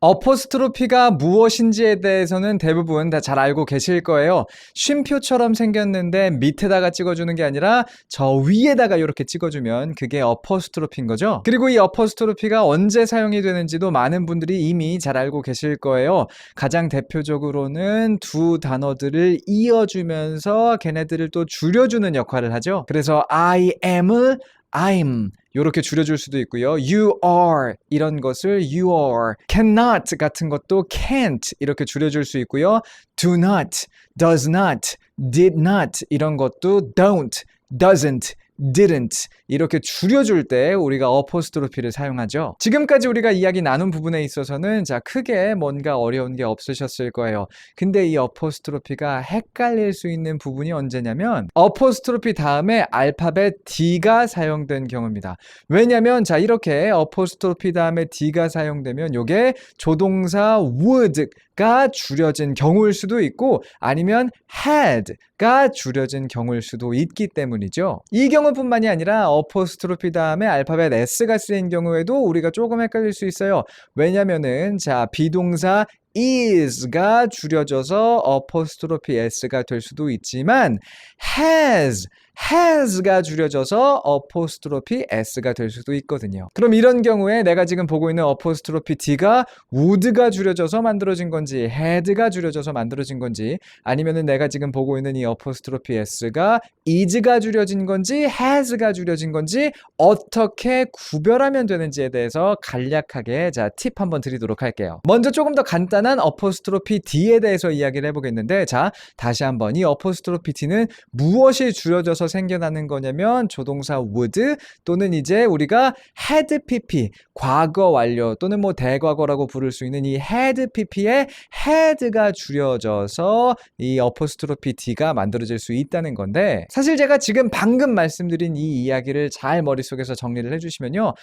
어포스트로피가 무엇인지에 대해서는 대부분 다 잘 알고 계실 거예요. 쉼표처럼 생겼는데 밑에다가 찍어주는 게 아니라 저 위에다가 이렇게 찍어주면 그게 어포스트로피인 거죠. 그리고 이 어포스트로피가 언제 사용이 되는지도 많은 분들이 이미 잘 알고 계실 거예요. 가장 대표적으로는 두 단어들을 이어주면서 걔네들을 또 줄여주는 역할을 하죠. 그래서 I am을 I'm 이렇게 줄여줄 수도 있고요. You are 이런 것을 you are. Cannot 같은 것도 can't 이렇게 줄여줄 수 있고요. Do not, does not, did not 이런 것도 don't, doesn't, didn't 이렇게 줄여줄 때 우리가 어포스트로피를 사용하죠. 지금까지 우리가 이야기 나눈 부분에 있어서는 자 크게 뭔가 어려운 게 없으셨을 거예요. 근데 이 어포스트로피가 헷갈릴 수 있는 부분이 언제냐면 어포스트로피 다음에 알파벳 D가 사용된 경우입니다. 왜냐면 자 이렇게 어포스트로피 다음에 D가 사용되면 요게 조동사 would가 줄여진 경우일 수도 있고 아니면 had가 줄여진 경우일 수도 있기 때문이죠. 이 경우뿐만이 아니라 어포스트로피 다음에 알파벳 S가 쓰인 경우에도 우리가 조금 헷갈릴 수 있어요. 왜냐면은 자 비동사 is가 줄여져서 어포스트로피 s가 될 수도 있지만 has가 줄여져서 어포스트로피 s가 될 수도 있거든요. 그럼 이런 경우에 내가 지금 보고 있는 어포스트로피 d가 would가 줄여져서 만들어진 건지 had가 줄여져서 만들어진 건지 아니면은 내가 지금 보고 있는 이 어포스트로피 s가 is가 줄여진 건지 has가 줄여진 건지 어떻게 구별하면 되는지에 대해서 간략하게 자 팁 한번 드리도록 할게요. 먼저 조금 더 간단한 어포스트로피 d에 대해서 이야기를 해보겠는데 자 다시 한번 이 어포스트로피 d는 무엇이 줄여져서 생겨나는 거냐면 조동사 would 또는 이제 우리가 had pp 과거 완료 또는 뭐 대과거라고 부를 수 있는 이 had pp의 had가 줄여져서 이 어포스트로피 d가 만들어질 수 있다는 건데 사실 제가 지금 방금 말씀드린 이 이야기를 잘 머릿속에서 정리를 해주시면요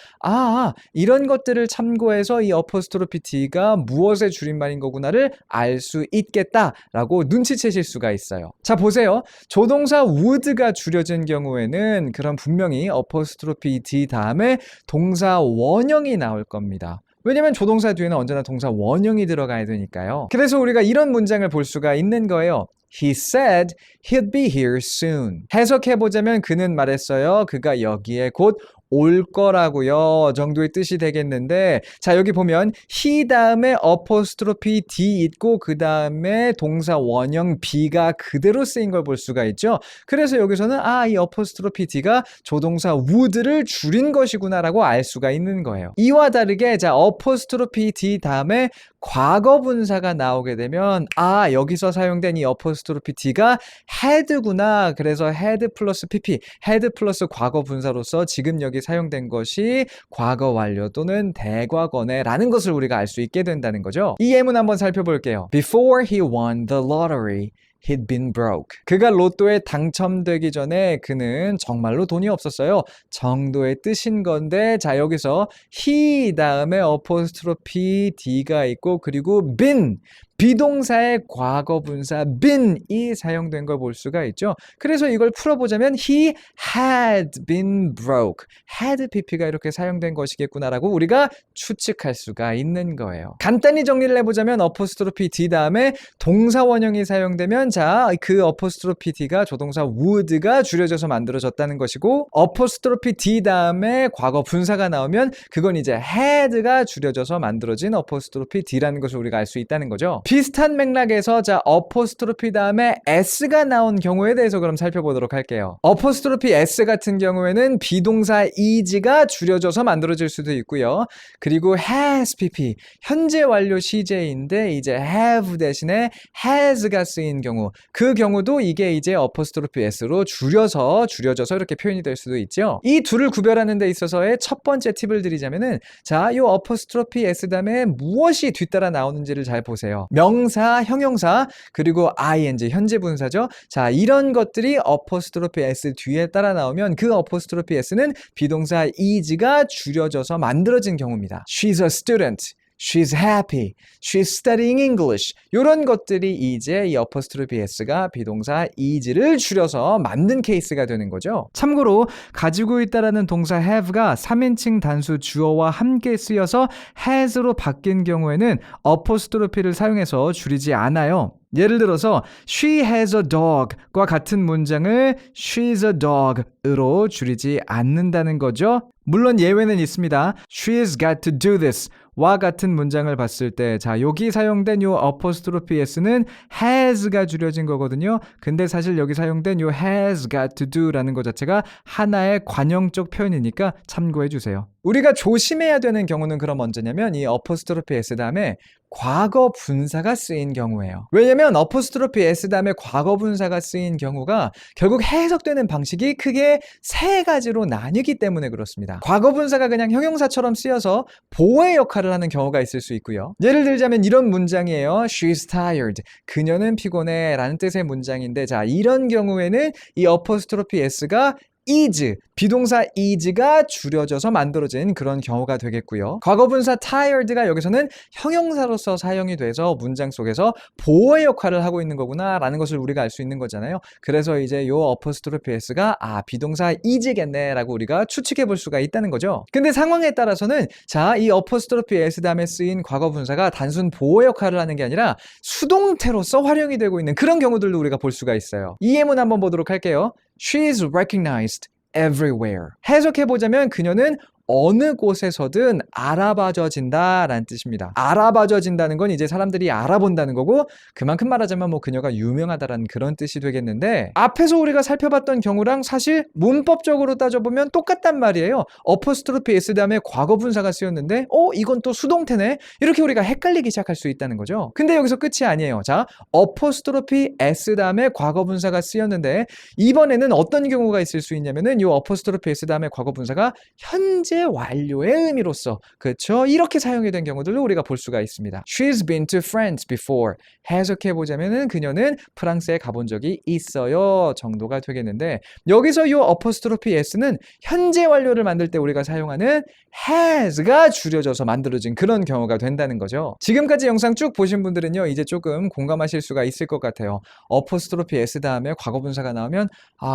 이런 것들을 참고해서 이 어포스트로피 d가 무엇의 줄임말인 거구나를 알 수 있겠다라고 눈치채실 수가 있어요. 자 보세요. 조동사 would가 줄여진 경우에는 그럼 분명히 어포스트로피 d 다음에 동사 원형이 나올 겁니다. 왜냐면 조동사 뒤에는 언제나 동사 원형이 들어가야 되니까요. 그래서 우리가 이런 문장을 볼 수가 있는 거예요. He said he'd be here soon. 해석해보자면 그는 말했어요. 그가 여기에 곧 올 거라고요 정도의 뜻이 되겠는데 자 여기 보면 he 다음에 어포스트로피 d 있고 그 다음에 동사 원형 be가 그대로 쓰인 걸 볼 수가 있죠. 그래서 여기서는 이 어포스트로피 d가 조동사 would를 줄인 것이구나 라고 알 수가 있는 거예요. 이와 다르게 자 어포스트로피 d 다음에 과거 분사가 나오게 되면 여기서 사용된 이 어포스트로피 d가 had구나. 그래서 had 플러스 pp, had 플러스 과거 분사로서 지금 여기 사용된 것이 과거 완료 또는 대과거네 라는 것을 우리가 알 수 있게 된다는 거죠. 이 예문 한번 살펴볼게요. Before he won the lottery, he'd been broke. 그가 로또에 당첨되기 전에 그는 정말로 돈이 없었어요. 정도의 뜻인 건데 자 여기서 he 다음에 어포스트로피 d가 있고 그리고 been 비동사의 과거 분사 been이 사용된 걸 볼 수가 있죠. 그래서 이걸 풀어보자면 he had been broke. had pp가 이렇게 사용된 것이겠구나라고 우리가 추측할 수가 있는 거예요. 간단히 정리를 해보자면 어포스트로피 d 다음에 동사 원형이 사용되면 자 그 어포스트로피 d가 조동사 would가 줄여져서 만들어졌다는 것이고 어포스트로피 d 다음에 과거 분사가 나오면 그건 이제 had가 줄여져서 만들어진 어포스트로피 d라는 것을 우리가 알 수 있다는 거죠. 비슷한 맥락에서 자 어포스트로피 다음에 s가 나온 경우에 대해서 그럼 살펴보도록 할게요. 어포스트로피 s 같은 경우에는 비동사 is가 줄여져서 만들어질 수도 있고요. 그리고 has pp 현재 완료 시제인데 이제 have 대신에 has가 쓰인 경우 그 경우도 이게 이제 어포스트로피 s로 줄여져서 이렇게 표현이 될 수도 있죠. 이 둘을 구별하는 데 있어서의 첫 번째 팁을 드리자면은 자 이 어포스트로피 s 다음에 무엇이 뒤따라 나오는지를 잘 보세요. 명사, 형용사, 그리고 ing, 현재 분사죠. 자, 이런 것들이 어포스트로피 s 뒤에 따라 나오면 그 어포스트로피 s는 비동사 is가 줄여져서 만들어진 경우입니다. She's a student. she's happy, she's studying English 이런 것들이 이제 이 apostrophe s가 비동사 is를 줄여서 만든 케이스가 되는 거죠. 참고로 가지고 있다라는 동사 have가 3인칭 단수 주어와 함께 쓰여서 has로 바뀐 경우에는 apostrophe를 사용해서 줄이지 않아요. 예를 들어서 she has a dog과 같은 문장을 she's a dog으로 줄이지 않는다는 거죠. 물론 예외는 있습니다. She's got to do this 와 같은 문장을 봤을 때 자 여기 사용된 요 apostrophe s는 has가 줄여진 거거든요. 근데 사실 여기 사용된 요 has got to do라는 것 자체가 하나의 관형적 표현이니까 참고해 주세요. 우리가 조심해야 되는 경우는 그럼 언제냐면 이 apostrophe s 다음에 과거 분사가 쓰인 경우예요. 왜냐면 apostrophe s 다음에 과거 분사가 쓰인 경우가 결국 해석되는 방식이 크게 세 가지로 나뉘기 때문에 그렇습니다. 과거 분사가 그냥 형용사처럼 쓰여서 보호의 역할을 하는 경우가 있을 수 있고요. 예를 들자면 이런 문장이에요. She's tired. 그녀는 피곤해 라는 뜻의 문장인데 자 이런 경우에는 이 apostrophe s가 is, 비동사 is가 줄여져서 만들어진 그런 경우가 되겠고요. 과거분사 tired가 여기서는 형용사로서 사용이 돼서 문장 속에서 보호의 역할을 하고 있는 거구나 라는 것을 우리가 알 수 있는 거잖아요. 그래서 이제 요 apostrophe s가 비동사 is겠네 라고 우리가 추측해 볼 수가 있다는 거죠. 근데 상황에 따라서는 자, 이 apostrophe s 다음에 쓰인 과거분사가 단순 보호 역할을 하는 게 아니라 수동태로서 활용이 되고 있는 그런 경우들도 우리가 볼 수가 있어요. 이 예문 한번 보도록 할게요. She is recognized everywhere. 해석해보자면 그녀는 어느 곳에서든 알아봐져진다 라는 뜻입니다. 알아봐져진다는 건 이제 사람들이 알아본다는 거고 그만큼 말하자면 뭐 그녀가 유명하다라는 그런 뜻이 되겠는데 앞에서 우리가 살펴봤던 경우랑 사실 문법적으로 따져보면 똑같단 말이에요. apostrophe s 다음에 과거 분사가 쓰였는데 이건 또 수동태네? 이렇게 우리가 헷갈리기 시작할 수 있다는 거죠. 근데 여기서 끝이 아니에요. 자, apostrophe s 다음에 과거 분사가 쓰였는데 이번에는 어떤 경우가 있을 수 있냐면은 이 apostrophe s 다음에 과거 분사가 현재 완료의 의미로서 그렇죠? 이렇게 사용이 된 경우들도 우리가 볼 수가 있습니다. She's been to France before. 해석해보자면은 그녀는 프랑스에 가본 적이 있어요 정도가 되겠는데 여기서 이 apostrophe s는 현재 완료를 만들 때 우리가 사용하는 has가 줄여져서 만들어진 그런 경우가 된다는 거죠. 지금까지 영상 쭉 보신 분들은요 이제 조금 공감하실 수가 있을 것 같아요. apostrophe s 다음에 과거분사가 나오면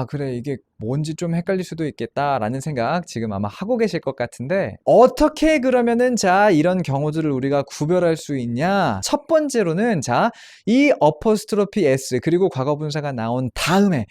그래 이게 뭔지 좀 헷갈릴 수도 있겠다라는 생각 지금 아마 하고 계실 것 같은데 어떻게 그러면은 자 이런 경우들을 우리가 구별할 수 있냐? 첫 번째로는 자 이 apostrophe s 그리고 과거분사가 나온 다음에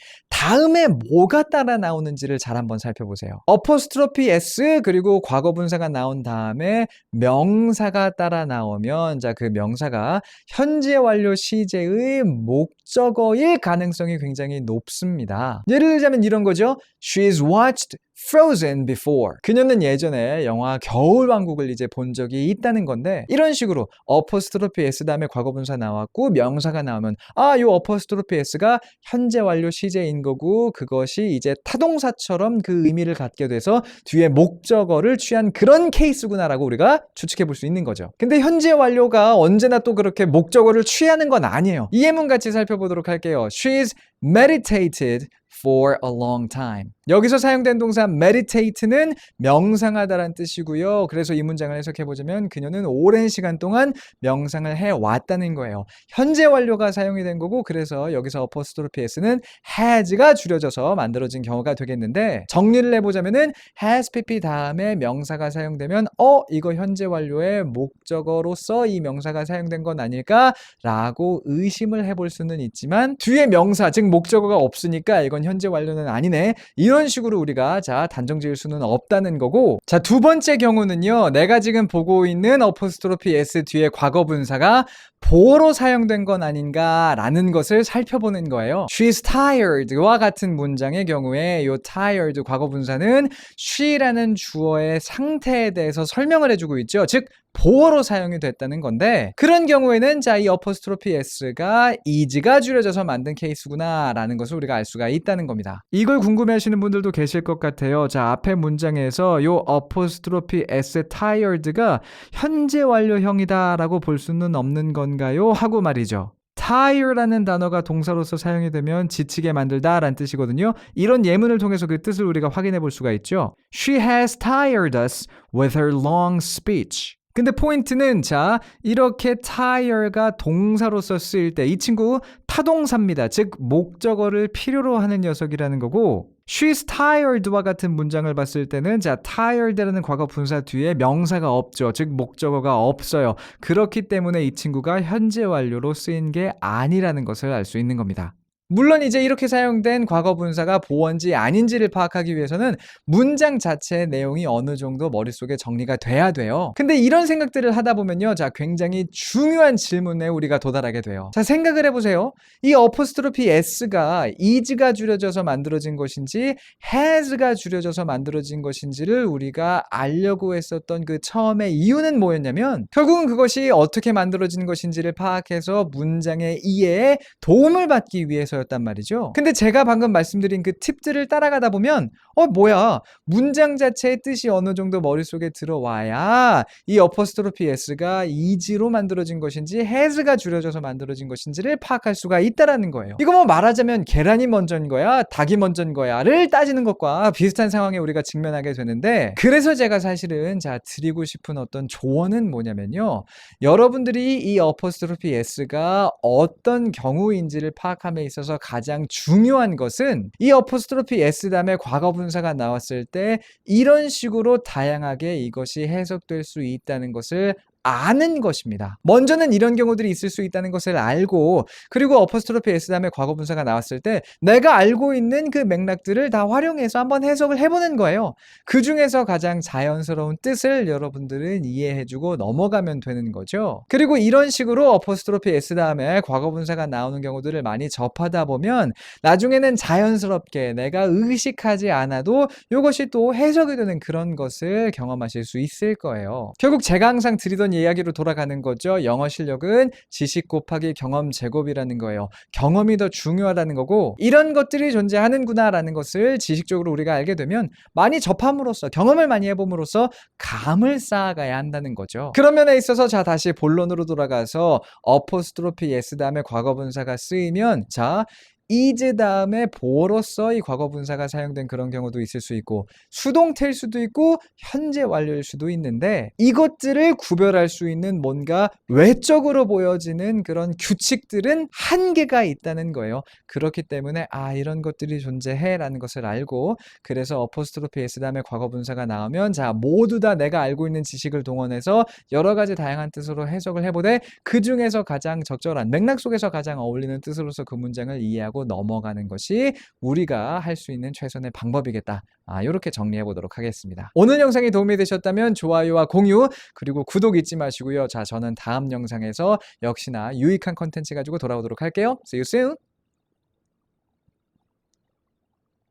뭐가 따라 나오는지를 잘 한번 살펴보세요. apostrophe s 그리고 과거분사가 나온 다음에 명사가 따라 나오면 자 그 명사가 현재 완료 시제의 목적어일 가능성이 굉장히 높습니다. 예를 들자면 이런 거죠. She's watched Frozen before. 그녀는 예전에 영화 겨울왕국을 이제 본 적이 있다는 건데 이런 식으로 apostrophe s 다음에 과거분사 나왔고 명사가 나오면 요 apostrophe s가 현재 완료 시제인 거고 그것이 이제 타동사처럼 그 의미를 갖게 돼서 뒤에 목적어를 취한 그런 케이스구나라고 우리가 추측해 볼 수 있는 거죠. 근데 현재 완료가 언제나 또 그렇게 목적어를 취하는 건 아니에요. 이 예문 같이 살펴보도록 할게요. She's meditated for a long time. 여기서 사용된 동사 meditate는 명상하다라는 뜻이고요. 그래서 이 문장을 해석해보자면 그녀는 오랜 시간 동안 명상을 해왔다는 거예요. 현재 완료가 사용이 된 거고 그래서 여기서 apostrophe s는 has가 줄여져서 만들어진 경우가 되겠는데 정리를 해보자면은 has pp 다음에 명사가 사용되면 이거 현재 완료의 목적어로서 이 명사가 사용된 건 아닐까? 라고 의심을 해볼 수는 있지만 뒤에 명사 즉 목적어가 없으니까 이건 현재 완료는 아니네. 이런 식으로 우리가 자 단정 지을 수는 없다는 거고 자 두 번째 경우는요. 내가 지금 보고 있는 apostrophe s 뒤에 과거 분사가 보어로 사용된 건 아닌가라는 것을 살펴보는 거예요. She's tired와 같은 문장의 경우에 이 tired 과거 분사는 she라는 주어의 상태에 대해서 설명을 해주고 있죠. 즉 보어로 사용이 됐다는 건데 그런 경우에는 자 이 apostrophe s가 is가 줄여져서 만든 케이스구나 라는 것을 우리가 알 수가 있다는 겁니다. 이걸 궁금해하시는 분들도 계실 것 같아요. 자 앞에 문장에서 요 apostrophe s tired가 현재 완료형이다 라고 볼 수는 없는 건가요? 하고 말이죠. tire라는 단어가 동사로서 사용이 되면 지치게 만들다 라는 뜻이거든요. 이런 예문을 통해서 그 뜻을 우리가 확인해 볼 수가 있죠. She has tired us with her long speech. 근데 포인트는 자 이렇게 tire가 동사로서 쓰일 때 이 친구 타동사입니다. 즉 목적어를 필요로 하는 녀석이라는 거고 She's tired와 같은 문장을 봤을 때는 자 tired라는 과거 분사 뒤에 명사가 없죠. 즉 목적어가 없어요. 그렇기 때문에 이 친구가 현재 완료로 쓰인 게 아니라는 것을 알 수 있는 겁니다. 물론 이제 이렇게 사용된 과거 분사가 보어인지 아닌지를 파악하기 위해서는 문장 자체의 내용이 어느 정도 머릿속에 정리가 돼야 돼요. 근데 이런 생각들을 하다 보면요. 자, 굉장히 중요한 질문에 우리가 도달하게 돼요. 자, 생각을 해보세요. 이 어포스트로피 s가 is가 줄여져서 만들어진 것인지 has가 줄여져서 만들어진 것인지를 우리가 알려고 했었던 그 처음의 이유는 뭐였냐면 결국은 그것이 어떻게 만들어진 것인지를 파악해서 문장의 이해에 도움을 받기 위해서 였단 말이죠. 근데 제가 방금 말씀드린 그 팁들을 따라가다 보면 뭐야 문장 자체의 뜻이 어느 정도 머릿속에 들어와야 이 어퍼스트로피 s가 is로 만들어진 것인지 has가 줄여져서 만들어진 것인지를 파악할 수가 있다라는 거예요. 이거 뭐 말하자면 계란이 먼저인 거야 닭이 먼저인 거야를 따지는 것과 비슷한 상황에 우리가 직면하게 되는데 그래서 제가 사실은 자 드리고 싶은 어떤 조언은 뭐냐면요. 여러분들이 이 어퍼스트로피 s가 어떤 경우인지를 파악함에 있어서 가장 중요한 것은 이 어포스트로피 s 다음에 과거 분사가 나왔을 때 이런 식으로 다양하게 이것이 해석될 수 있다는 것을 아는 것입니다. 먼저는 이런 경우들이 있을 수 있다는 것을 알고 그리고 어퍼스트로피 s 다음에 과거 분사가 나왔을 때 내가 알고 있는 그 맥락들을 다 활용해서 한번 해석을 해보는 거예요. 그 중에서 가장 자연스러운 뜻을 여러분들은 이해해주고 넘어가면 되는 거죠. 그리고 이런 식으로 어퍼스트로피 s 다음에 과거 분사가 나오는 경우들을 많이 접하다 보면 나중에는 자연스럽게 내가 의식하지 않아도 이것이 또 해석이 되는 그런 것을 경험하실 수 있을 거예요. 결국 제가 항상 드리던 이야기로 돌아가는 거죠. 영어 실력은 지식 곱하기 경험 제곱이라는 거예요. 경험이 더 중요하다는 거고 이런 것들이 존재하는구나 라는 것을 지식적으로 우리가 알게 되면 많이 접함으로써 경험을 많이 해봄으로써 감을 쌓아가야 한다는 거죠. 그런 면에 있어서 자 다시 본론으로 돌아가서 어포스트로피 s 다음에 과거 분사가 쓰이면 자 is 다음에 보어로서 이 과거 분사가 사용된 그런 경우도 있을 수 있고 수동태일 수도 있고 현재 완료일 수도 있는데 이것들을 구별할 수 있는 뭔가 외적으로 보여지는 그런 규칙들은 한계가 있다는 거예요. 그렇기 때문에 이런 것들이 존재해 라는 것을 알고 그래서 어포스트로피 s 다음에 과거 분사가 나오면 자 모두 다 내가 알고 있는 지식을 동원해서 여러 가지 다양한 뜻으로 해석을 해보되 그 중에서 가장 적절한 맥락 속에서 가장 어울리는 뜻으로서 그 문장을 이해하고 넘어가는 것이 우리가 할 수 있는 최선의 방법이겠다. 이렇게 정리해 보도록 하겠습니다. 오늘 영상이 도움이 되셨다면 좋아요와 공유 그리고 구독 잊지 마시고요. 자 저는 다음 영상에서 역시나 유익한 컨텐츠 가지고 돌아오도록 할게요. See you soon.